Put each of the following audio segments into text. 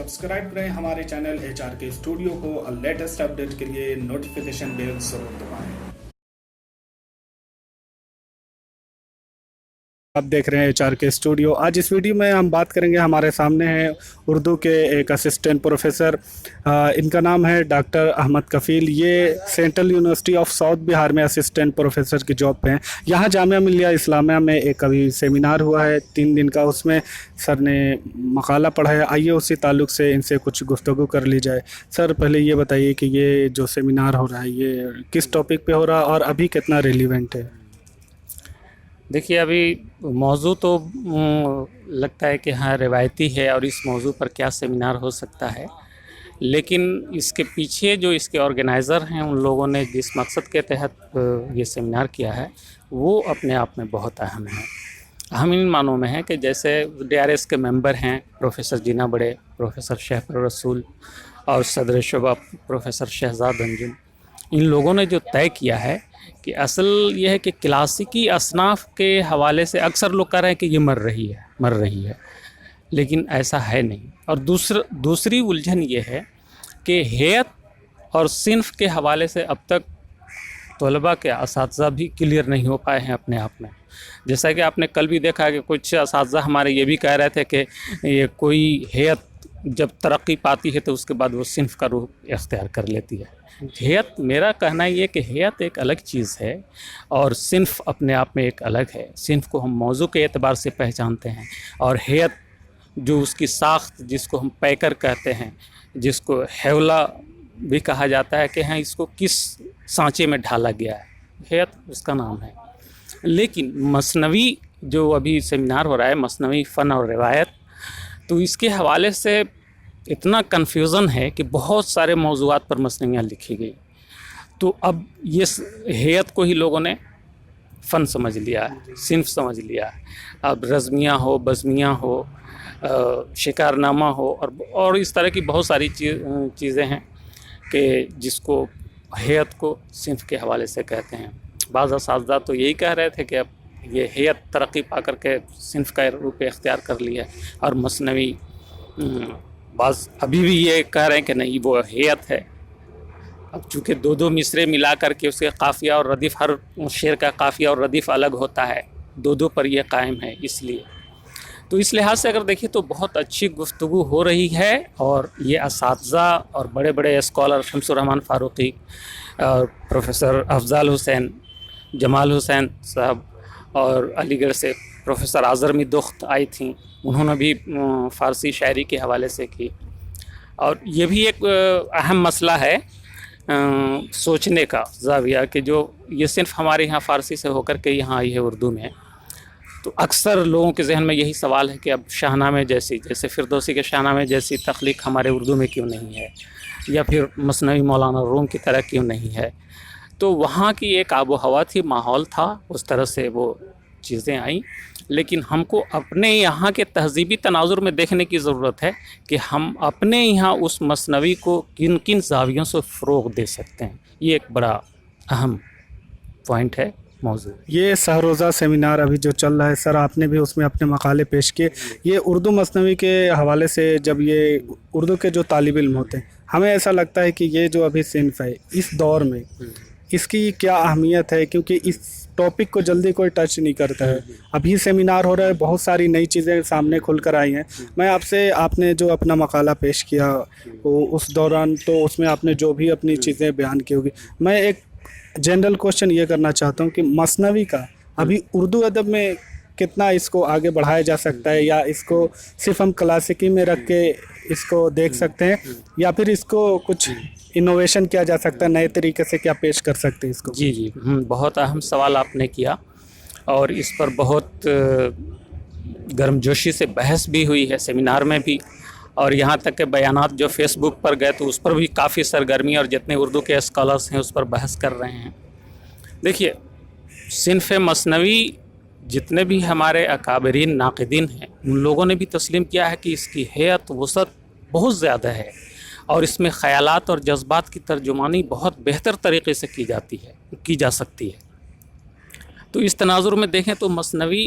Subscribe करें हमारे channel HRK studio को और लेटेस्ट अपडेट के लिए नोटिफिकेशन बेल जरूर दबाएं। आप देख रहे हैं HRK स्टूडियो। आज इस वीडियो में हम बात करेंगे, हमारे सामने हैं उर्दू के एक असिस्टेंट प्रोफेसर, इनका नाम है डॉक्टर अहमद कफ़ील। ये central university of south Bihar में असिस्टेंट प्रोफेसर की जॉब पे हैं। यहाँ जामिया मिलिया इस्लामिया में एक अभी सेमिनार हुआ है 3 दिन का, उसमें सर ने मकाला पढ़ा है। आइए उसी ताल्लुक़ से इनसे कुछ गुफ्तगू कर ली जाए। सर पहले ये बताइए कि ये जो सेमिनार हो रहा है ये किस टॉपिक पे हो रहा है और अभी कितना रिलेवेंट है? देखिए, अभी मौजू तो लगता है कि हाँ रिवायती है और इस मौजू पर क्या सेमिनार हो सकता है, लेकिन इसके पीछे जो इसके ऑर्गेनाइज़र हैं उन लोगों ने जिस मकसद के तहत ये सेमिनार किया है वो अपने आप में बहुत अहम है। अहम इन मानों में है कि जैसे DRS के मेंबर हैं प्रोफेसर जीना बड़े, प्रोफेसर शहपर रसूल और सदर शुबा प्रोफेसर शहजाद अंजुम, इन लोगों ने जो तय किया है कि असल ये है कि क्लासिकी असनाफ के हवाले से अक्सर लोग कह रहे हैं कि ये मर रही है, लेकिन ऐसा है नहीं। और दूसरी उलझन ये है कि हैत और सिन्फ के हवाले से अब तक तलबा के असातिज़ा भी क्लियर नहीं हो पाए हैं अपने आप में। जैसा कि आपने कल भी देखा कि कुछ असातिज़ा हमारे ये भी कह रहे थे कि ये कोई हैत जब तरक्की पाती है तो उसके बाद वो सिन्फ का रूप इख्तियार कर लेती है। हैत, मेरा कहना ये कि हैत एक अलग चीज़ है और सिन्फ अपने आप में एक अलग है। सिन्फ को हम मौजू के एतबार से पहचानते हैं और हैत जो उसकी साख्त, जिसको हम पैकर कहते हैं, जिसको हैवला भी कहा जाता है कि हाँ इसको किस सांचे में ढाला गया है, हैत उसका नाम है। लेकिन मसनवी जो अभी सेमिनार हो रहा है, मसनवी फ़न और रिवायत, तो इसके हवाले से इतना कन्फ्यूज़न है कि बहुत सारे मौज़ूआत पर मसनवियाँ लिखी गई। तो अब ये हैत को ही लोगों ने फ़न समझ लिया है, सिन्फ समझ लिया है। अब रज़मियाँ हो, बज़मियाँ हो, शिकारनामा हो और इस तरह की बहुत सारी चीज़ें हैं कि जिसको हैत को सिन्फ के हवाले से कहते हैं। बाज़ असातिज़ा तो यही कह रहे थे कि अब ये हैत तरक्की पा कर के सिन्फ का रूप इख्तियार कर लिया है और मसनवी बाज़ अभी भी ये कह रहे हैं कि नहीं वो हैत है। अब चूँकि 2-2 मिसरे मिला कर के उसके काफ़िया और रदीफ़, हर शेर का काफ़िया और रदीफ़ अलग होता है, 2-2 पर यह कायम है, इसलिए तो इस लिहाज से अगर देखिए तो बहुत अच्छी गुफ्तगू हो रही है। और ये असातिज़ा और बड़े बड़े स्कॉलर शम्सुर रहमान फ़ारूक़ी और प्रोफेसर अफ़ज़ल हुसैन, जमाल हुसैन साहब और अलीगढ़ से प्रोफेसर आज़रमी दुख्त आई थी, उन्होंने भी फ़ारसी शायरी के हवाले से की। और ये भी एक अहम मसला है सोचने का ज़ाविया कि जो ये सिर्फ हमारे यहाँ फ़ारसी से होकर के यहाँ आई है उर्दू में, तो अक्सर लोगों के जहन में यही सवाल है कि अब शाहनामे जैसे फ़िरदौसी के शाहनामे जैसी तख्लीक हमारे उर्दू में क्यों नहीं है, या फिर मसनवी मौलाना रूम की तरह क्यों नहीं है। तो वहाँ की एक आबो हवा थी, माहौल था, उस तरह से वो चीज़ें आई। लेकिन हमको अपने यहाँ के तहज़ीबी तनाज़ुर में देखने की ज़रूरत है कि हम अपने यहाँ उस मसनवी को किन किन ज़ावियों से फ़रोग़ दे सकते हैं। ये एक बड़ा अहम पॉइंट है मौजूद। ये सहरोज़ा सेमिनार अभी जो चल रहा है सर, आपने भी उसमें अपने मकाले पेश किए। ये उर्दू मसनवी के हवाले से, जब ये उर्दू के जो तालिब इल्म होते हैं, हमें ऐसा लगता है कि ये जो अभी सिन्फ है इस दौर में इसकी क्या अहमियत है, क्योंकि इस टॉपिक को जल्दी कोई टच नहीं करता है। अभी सेमिनार हो रहा है, बहुत सारी नई चीज़ें सामने खुल कर आई हैं। मैं आपने जो अपना मकाला पेश किया वो उस दौरान, तो उसमें आपने जो भी अपनी चीज़ें बयान की होगी, मैं एक जनरल क्वेश्चन ये करना चाहता हूँ कि मसनवी का अभी उर्दू अदब में कितना इसको आगे बढ़ाया जा सकता है, या इसको सिर्फ हम क्लासिकी में रख के इसको देख सकते हैं, या फिर इसको कुछ इनोवेशन किया जा सकता है, नए तरीके से क्या पेश कर सकते हैं इसको? जी, बहुत अहम सवाल आपने किया और इस पर बहुत गर्मजोशी से बहस भी हुई है सेमिनार में भी, और यहाँ तक के बयानात जो फेसबुक पर गए तो उस पर भी काफ़ी सरगर्मी और जितने उर्दू के स्कॉलर्स हैं उस पर बहस कर रहे हैं। देखिए, सिन्फ़ मसनवी जितने भी हमारे अकाबरीन नाक़िदीन हैं उन लोगों ने भी तस्लीम किया है कि इसकी हैत वसअत बहुत ज़्यादा है और इसमें ख़यालात और जज्बात की तर्जुमानी बहुत बेहतर तरीक़े से की जा सकती है। तो इस तनाज़ुर में देखें तो मसनवी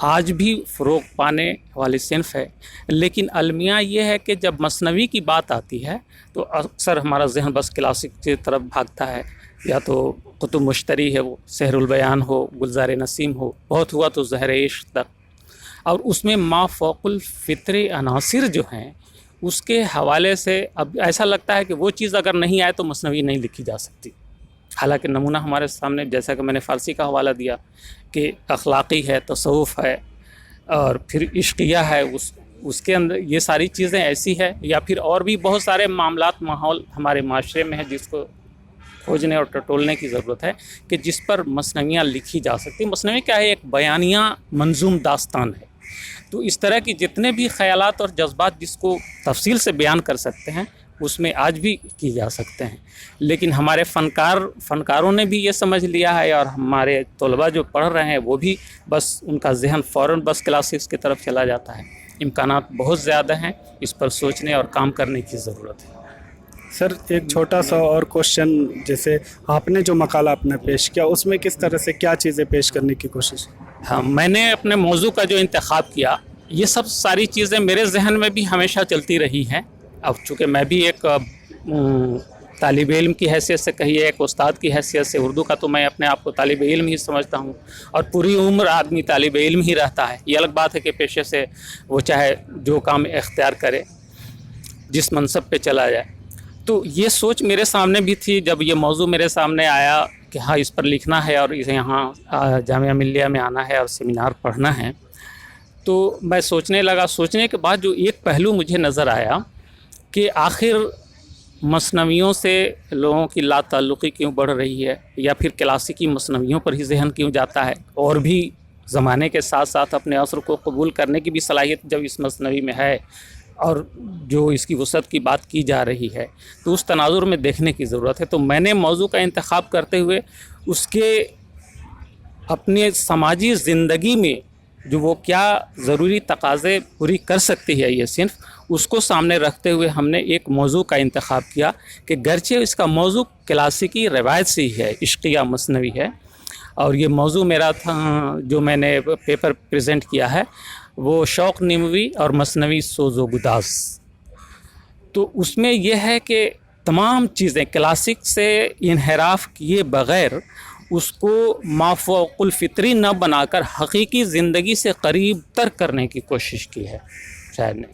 आज भी फ़रोग़ पाने वाली सिन्फ़ है। लेकिन अलमिया ये है कि जब मसनवी की बात आती है तो अक्सर हमारा ज़हन बस क्लासिक की तरफ भागता है, या तो कुतुब मुश्तरी है, वो सहरुल बयान हो, गुलज़ार नसीम हो, बहुत हुआ तो ज़हर इश्क़ तक, और उसमें मा फ़ौक़ुल फ़ित्री अनासिर जो हैं उसके हवाले से अब ऐसा लगता है कि वो चीज़ अगर नहीं आए तो मसनवी नहीं लिखी जा सकती। हालांकि नमूना हमारे सामने, जैसा कि मैंने फ़ारसी का हवाला दिया कि अखलाक़ी है, तसव्वुफ़ है, और फिर इश्क़िया है, उसके अंदर ये सारी चीज़ें ऐसी है, या फिर और भी बहुत सारे मामलात माहौल हमारे माशरे में है जिसको खोजने और टटोलने की ज़रूरत है कि जिस पर मसनवियाँ लिखी जा सकती। मसनवी क्या है? एक बयानिया मंजूम दास्तान है। तो इस तरह की जितने भी ख़यालात और जज्बात जिसको तफसील से बयान कर सकते हैं उसमें आज भी की जा सकते हैं। लेकिन हमारे फ़नकारों ने भी ये समझ लिया है, और हमारे तलबा जो पढ़ रहे हैं वो भी बस उनका जहन फ़ौरन बस क्लासिक्स की तरफ चला जाता है। इम्कानात बहुत ज़्यादा हैं, इस पर सोचने और काम करने की ज़रूरत है। सर एक छोटा सा और क्वेश्चन, जैसे आपने जो मकाला अपना पेश किया उसमें किस तरह से क्या चीज़ें पेश करने की कोशिश? हाँ, मैंने अपने मौजू का जो इंतखाब किया, ये सब सारी चीज़ें मेरे जहन में भी हमेशा चलती रही हैं। अब चूँकि मैं भी एक तालिब इल्म की हैसियत से, कहिए एक उस्ताद की हैसियत से, उर्दू का तो मैं अपने आप को तालिब इल्म ही समझता हूँ, और पूरी उम्र आदमी तालिब इल्म ही रहता है। ये अलग बात है कि पेशे से वो चाहे जो काम इख्तियार करे, जिस मनसब पे चला जाए। तो ये सोच मेरे सामने भी थी जब ये मौजू मेरे सामने आया कि हाँ इस पर लिखना है और इसे यहाँ जामिया मिल्लिया में आना है और सेमिनार पढ़ना है। तो मैं सोचने लगा। सोचने के बाद जो एक पहलू मुझे नज़र आया कि आखिर मसनवियों से लोगों की लाताल्लुक़ी क्यों बढ़ रही है, या फिर क्लासिकी मसनवियों पर ही जहन क्यों जाता है, और भी ज़माने के साथ साथ अपने असर को कबूल करने की भी सलाहियत जब इस मसनवी में है, और जो इसकी वसअत की बात की जा रही है, तो उस तनाजुर में देखने की ज़रूरत है। तो मैंने मौजू का इंतखाब करते हुए उसके अपने समाजी ज़िंदगी में जो वो क्या ज़रूरी तकाज़े पूरी कर सकती है ये सिन्फ़, उसको सामने रखते हुए हमने एक मौजू का इंतखाब किया कि गरचे इसका मौजू क्लासिकी रवायत से ही है, इश्क़िया मसनवी है। और ये मौजू मेरा था जो मैंने पेपर प्रेजेंट किया है वो शौक़ निमवी और मसनवी सोज़ो गुदास। तो उसमें यह है कि तमाम चीज़ें क्लासिक से इन्हिराफ किए बग़ैर उसको माफ़ौक़ुल फ़ितरी न बनाकर हकीकी ज़िंदगी से करीब तर करने की कोशिश की है शायद ने।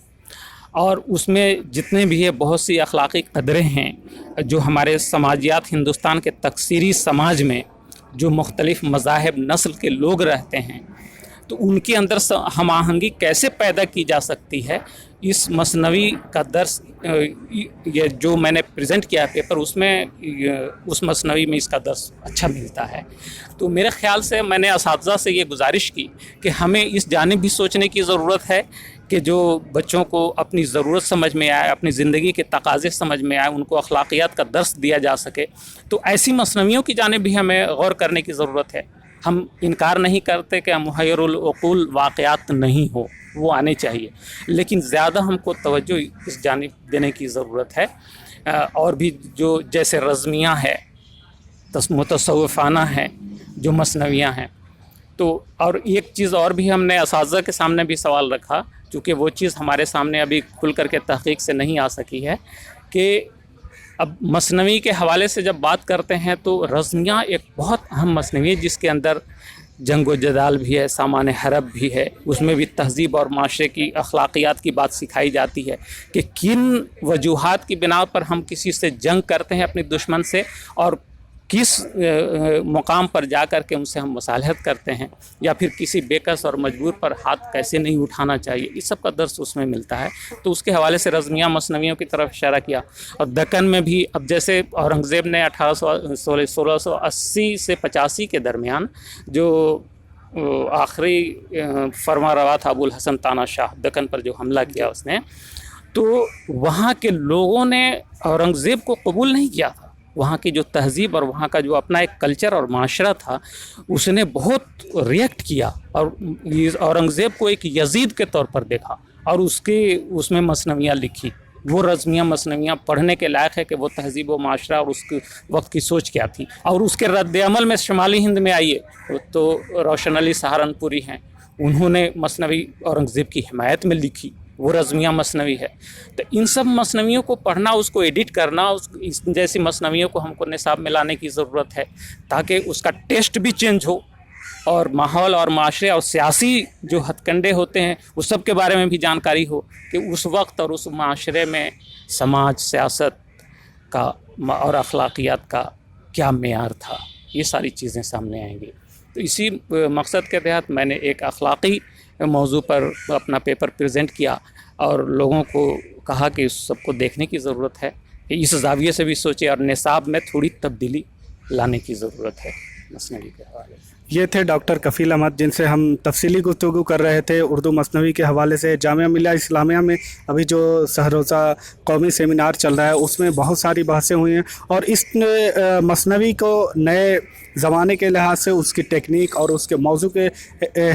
और उसमें जितने भी है बहुत सी अखलाक़ी क़दरें हैं जो हमारे समाजियात हिंदुस्तान के तकसीरी समाज में जो मुख्तलिफ़ मज़ाहिब नस्ल के लोग रहते हैं, तो उनके अंदर हम आहंगी कैसे पैदा की जा सकती है, इस मसनवी का दर्स ये जो मैंने प्रेजेंट किया है पेपर, उसमें उस मसनवी में इसका दर्स अच्छा मिलता है। तो मेरे ख़्याल से मैंने असातिज़ा से ये गुजारिश की कि हमें इस जानिब भी सोचने की ज़रूरत है कि जो बच्चों को अपनी ज़रूरत समझ में आए, अपनी ज़िंदगी के तकाज़े समझ में आए, उनको अखलाक़ियात का दर्स दिया जा सके। तो ऐसी मसनवियों की जानिब भी हमें गौर करने की ज़रूरत है। हम इनकार नहीं करते कि मुहय्यरुल उक़ूल वाक़यात नहीं हो, वो आने चाहिए, लेकिन ज़्यादा हमको तवज्जो इस जानिब देने की ज़रूरत है। और भी जो जैसे रज़मियाँ है, मुतसव्विफ़ाना है, जो मसनवियाँ हैं। तो और एक चीज़ और भी हमने असातिज़ा के सामने भी सवाल रखा, चूँकि वो चीज़ हमारे सामने अभी खुल करके तहक़ीक़ से नहीं आ सकी है, कि अब मसनवी के हवाले से जब बात करते हैं तो रज़मियाँ एक बहुत अहम मसनवी है जिसके अंदर जंग व जदाल भी है, सामान हरब भी है, उसमें भी तहज़ीब और माशरे की अखलाक़ियात की बात सिखाई जाती है कि किन वजूहात की बिना पर हम किसी से जंग करते हैं अपने दुश्मन से, और किस मुकाम पर जा कर के उनसे हम मुसालहत करते हैं, या फिर किसी बेकस और मजबूर पर हाथ कैसे नहीं उठाना चाहिए, इस सब का दर्स उसमें मिलता है। तो उसके हवाले से रज़मियाँ मसनवियों की तरफ इशारा किया। और दक्कन में भी अब जैसे औरंगज़ेब ने 1680 से 85 के दरमियान जो आखिरी फरमा रवा था अबुल हसन ताना शाह, दक्कन पर जो हमला किया उसने, तो वहाँ के लोगों ने औरंगज़ेब को कबूल नहीं किया था। वहाँ की जो तहज़ीब और वहाँ का जो अपना एक कल्चर और माशरा था, उसने बहुत रिएक्ट किया और औरंगज़ेब को एक यज़ीद के तौर पर देखा और उसमें मसनवियाँ लिखी। वो रज़मियाँ मसनवियाँ पढ़ने के लायक है कि वो तहज़ीब व माशरा और उसके वक्त की सोच क्या थी। और उसके रद्द अमल में शुमाली हिंद में आइए तो रोशन अली सहारनपुरी हैं, انہوں نے مثنوی اورنگزیب کی حمایت میں لکھی، وہ رزمیہ مثنوی ہے. تو ان سب مثنویوں کو پڑھنا، اس کو ایڈٹ کرنا، اس جیسی مثنویوں کو ہم کو نصاب میں لانے کی ضرورت ہے تاکہ اس کا ٹیسٹ بھی چینج ہو اور ماحول اور معاشرے اور سیاسی جو ہتھ کنڈے ہوتے ہیں اس سب کے بارے میں بھی جانکاری ہو کہ اس وقت اور اس معاشرے میں سماج، سیاست کا اور اخلاقیات کا کیا معیار تھا. یہ ساری چیزیں سامنے آئیں گی. تو اسی مقصد کے تحت میں نے ایک اخلاقی موضوع پر اپنا پیپر پریزنٹ کیا اور لوگوں کو کہا کہ اس سب کو دیکھنے کی ضرورت ہے، اس زاویے سے بھی سوچے اور نصاب میں تھوڑی تبدیلی لانے کی ضرورت ہے مثنوی کے حوالے سے. یہ تھے ڈاکٹر کفیل احمد، جن سے ہم تفصیلی گفتگو کر رہے تھے اردو مثنوی کے حوالے سے. جامعہ ملیہ اسلامیہ میں ابھی جو سہروزہ قومی سیمینار چل رہا ہے اس میں بہت ساری بحثیں ہوئی ہیں اور اس مثنوی کو نئے زمانے کے لحاظ سے، اس کی ٹیکنیک اور اس کے موضوع کے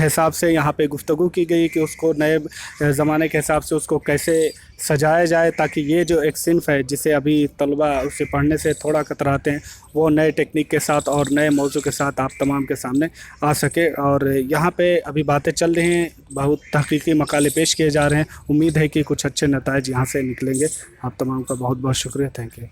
حساب سے یہاں پہ گفتگو کی گئی کہ اس کو نئے زمانے کے حساب سے اس کو کیسے سجایا جائے تاکہ یہ جو ایک صنف ہے جسے ابھی طلبہ اسے پڑھنے سے تھوڑا کتراتے ہیں، وہ نئے ٹیکنیک کے ساتھ اور نئے موضوع کے ساتھ آپ تمام کے سامنے آ سکے. اور یہاں پہ ابھی باتیں چل رہی ہیں، بہت تحقیقی مقالے پیش کیے جا رہے ہیں. امید ہے کہ کچھ اچھے نتائج یہاں سے نکلیں گے. آپ تمام کا بہت بہت شکریہ. Thank you.